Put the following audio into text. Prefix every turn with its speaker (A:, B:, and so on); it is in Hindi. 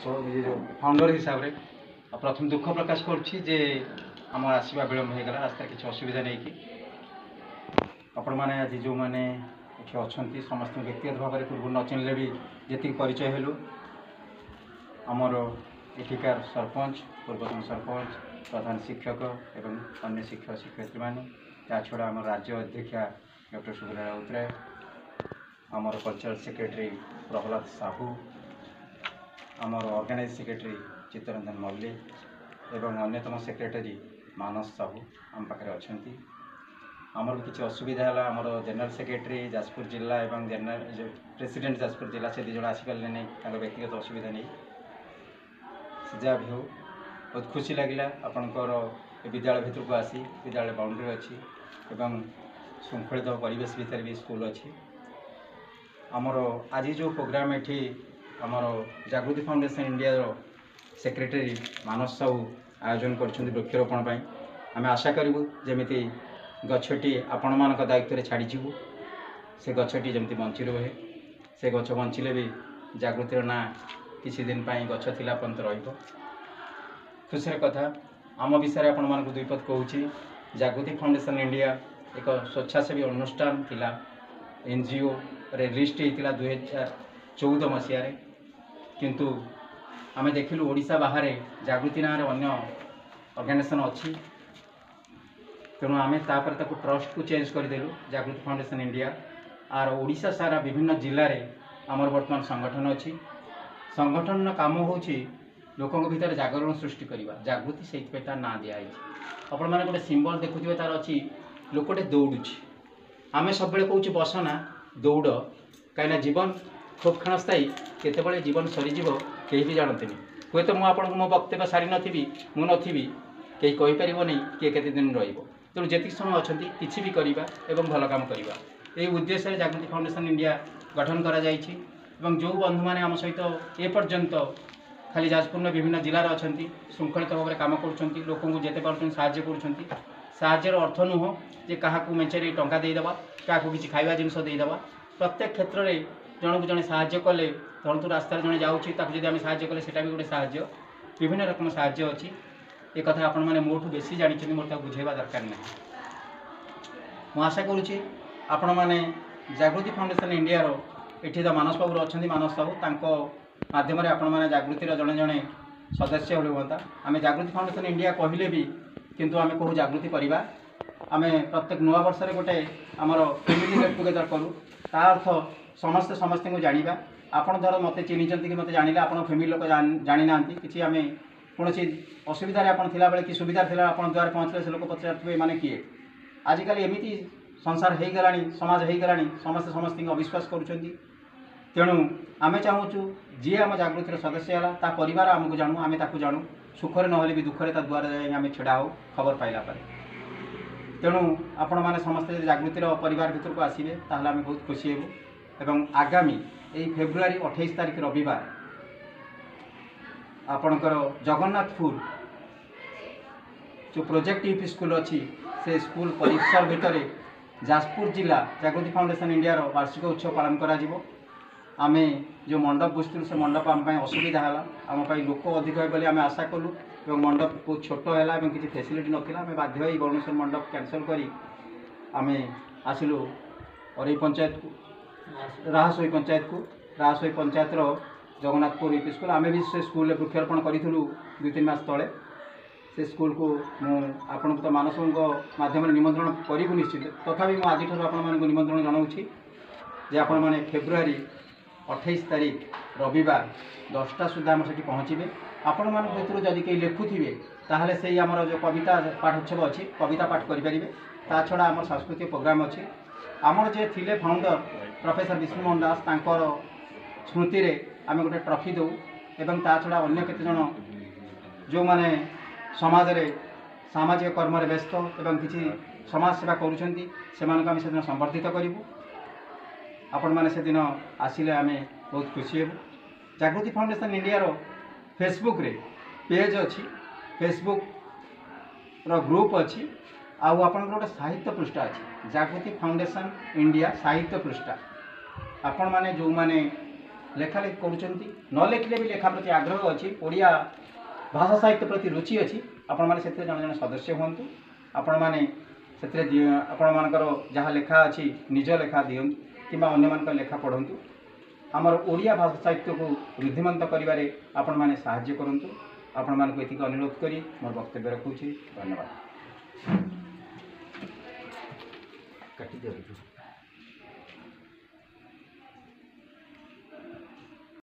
A: ये जो फाउंडर हिसाब से प्रथम दुख प्रकाश करुच्ची जे आम आसवा विलम्ब हो गला रास्ता किसी असुविधा नहीं कि आपण मैंने आज जो मैंने अच्छा समस्त व्यक्तिगत भाव में पूर्व न चिन्हले भी जी परिचय हेलु आमर एठिकार सरपंच पूर्वतन सरपंच प्रधान शिक्षक एवं अन्य शिक्षक शिक्षयित्री मैंने या छड़ा आम राज्य अध्यक्षा डॉक्टर सुब्रह राउतराय आमर कल्चरल सेक्रेटरी प्रहलाद साहू आमर ऑर्गेनाइज सेक्रेटरी चित्तरंजन मल्लिक एवं अन्यतम सेक्रेटरी मानस साहू आम पाखे अच्छा आमर किसी असुविधा है आमर जनरल सेक्रेटरी जाजपुर जिला एवं जनरल प्रेसिडेंट जाजपुर जिला से दुज आसीपारे नहीं व्यक्तिगत असुविधा नहीं जहाँ भी हो बहुत खुशी लगे आपणकर विद्यालय भितर को आसी विद्यालय बाउंड्री अच्छी एवं श्रृंखलित परिवेश भितर भी स्कूल अच्छी आमर आज जो प्रोग्राम ये आमर जागृति फाउंडेशन इंडिया सेक्रेटरी मानस साहू आयोजन कर वृक्षरोपण आम आशा करूँ जमी गछटी आपण मान दायित्व में छाड़ीजु से गछटी जमी बंची रुहे से गछ बंचिले भी जागृतिर ना किसी दिन गछ थिला पर्यंत रहिबो खुशी कथा आम विषय आपण मान दुई पद कहूँ जागृति फाउंडेशन इंडिया एक स्वेच्छासेवी अनुष्ठान थिला एनजीओ रे लिस्ट होता 2014 मसीह किंतु आम देखिलु ओडिशा बाहर जागृति ना अन्य ऑर्गेनाइजेशन अच्छी तेणु आम तापर ताको ट्रस्ट को चेंज करदेलु जागृति फाउंडेशन इंडिया आर ओडिशा सारा विभिन्न जिले में आमर वर्तमान संगठन अच्छी संगठन काम होची लोकों भीतर जागरण सृष्टि करवा जागृति से ना दिखाई आपण मैंने गोटे सिंबल देखुए तार अच्छी लोकटे दौड़ुची आम सब कौच बसना दौड़ कहीं जीवन खूब क्षणस्थायी केतबले जीवन सरीज कहीं भी जानते हे तो मुझे मो वक्तव्य सारी नी मुझी कहीं कहीपर नहीं किए केते दिन रो तेणु जी समय अच्छा किसी भी करवा एवं भल काम करवा ये उद्देश्य जागृति फाउंडेशन इंडिया गठन करा जायछि एवं जो बंधु मैंने आम सहित ए पर्यंत खाली जाजपुर में विभिन्न जिलार अच्छा श्रृंखलित भाव में कम कर लोक जिते पार्टी साहाय्यर अर्थ नुह जे क्या मेचेरी टंका देदेवा क्या किसी खाଇବା जिनस देदेवा प्रत्येक क्षेत्र में जन को जड़े साहाय्य कले धरतु रास्तार जड़े जाऊँगी जब आम साहाय्य कले सेटा भी गोटे साहाय्य विभिन्न रकम साहाय्य अच्छी ये कथा आपण मैंने मोठू बेसी जानी मोर बुझेबा दरकार नहीं मु आशा करुँची आपण मैंने जागृति फाउंडेशन इंडिया ये तो मानस बाबू अच्छा मानस साहू माध्यम आपण मैंने जागृतिर जड़े जड़े सदस्य हाँ आम जागृति फाउंडेशन इंडिया कहले भी किंतु आम कहूँ जागृति परिवार आम प्रत्येक नुआ वर्ष गोटे आमर फैमिली गेट टुगेदर करूँ ता अर्थ समस्ते समस्त को जाना आपड़ धर मत चिन्हिंट कि मत जानिले आप फैमिली लोक जानी ना कि आम कौन असुविधा आप बेले कि सुविधा थी आप द्वार पहुँचले से लोक पचारे माने किए आजिकल एमती संसार हो गला समाज हो गला समस्ते समस्त अविश्वास करुँच तेणु आम चाहूँ जी आम जागृतिर सदस्य है ता परिवार आमको जानू आम ताकू जानू सुखरे नहले भी दुखरे ता द्वार आम छेड़ा हो खबर पाइला तेणु आपण मैंने समस्ते जागृतिर परिवार भितर को आसबे ताहले आम बहुत खुशी हेबु एवं आगामी यही फेब्रुआरी 28 तारिख रविवार आपणकर जगन्नाथपुर जो प्रोजेक्ट यूपी स्कूल अच्छी से स्कूल परिसर भितर जाजपुर जिला जागृति फाउंडेशन इंडिया वार्षिक उत्सव पालन करा आम जो मंडप बुझुलु से मंडप आम असुविधा है आम लोक अधिक बोली आम आशा कलु और मंडप बहुत छोट है किसी फैसिलिटी नाला आम बाध्य गणेश्वर मंडप कैंसल करी आम आसिलु अरई पंचायत को राहसोई पंचायत जगन्नाथपुर यूपी स्कूल आम भी से स्कूल वृक्षारोपण करूँ 2-3 मास तले से स्कूल को आपन तो मानसों माध्यम निमंत्रण करूँ निश्चित तथापि मुझे आज आपण निमंत्रण जनाऊँगी जे आपण मैंने फेब्रुआरी 28 तारिख रविवार 10टा सुधा आम से पहुँचे आपण मान भर जदि कहीं लिखुवे ताहले से आमर जो कविता पाठोत्सव अच्छी कविता पाठ करेंगे ता छड़ा आम सांस्कृतिक प्रोग्राम अच्छी आमर जे थिले फाउंडर प्रोफेसर विष्णुमोहन दास तांकर स्मृति रे आम गोटे ट्रफी दौ एवं ता छड़ा अन्य केते जन जो माने समाज रे सामाजिक कर्म व्यस्त एवं किसी समाज सेवा करुँच से आम से संबर्धित करूँ आपण मैंने से दिन आसिले आम बहुत खुशी हेबु जागृति फाउंडेशन इंडिया फेसबुक रे पेज अच्छी फेसबुक रो ग्रुप अच्छी आउ आपन गोटे साहित्य पृष्ठा अच्छी जागृति फाउंडेशन इंडिया साहित्य पृष्ठा आपण माने जो माने लेखालेखि करुँच न लेखिले भी लेखा प्रति आग्रह अच्छी ओडिया भाषा साहित्य प्रति रुचि अच्छी आपण मैंने जन जन सदस्य हूँ आपण मैंने आपण मानकर जहाँ लेखा अच्छी निज लेखा दिंतु कि अन्य लेखा पढ़ु आमर ओडिया भाषा साहित्य को वृद्धिमंत करिवारे आपण मैंने साहाय्य करंतु आपण मानक एतिक अनुरोध करी मोर वक्तव्य रखुछि। धन्यवाद।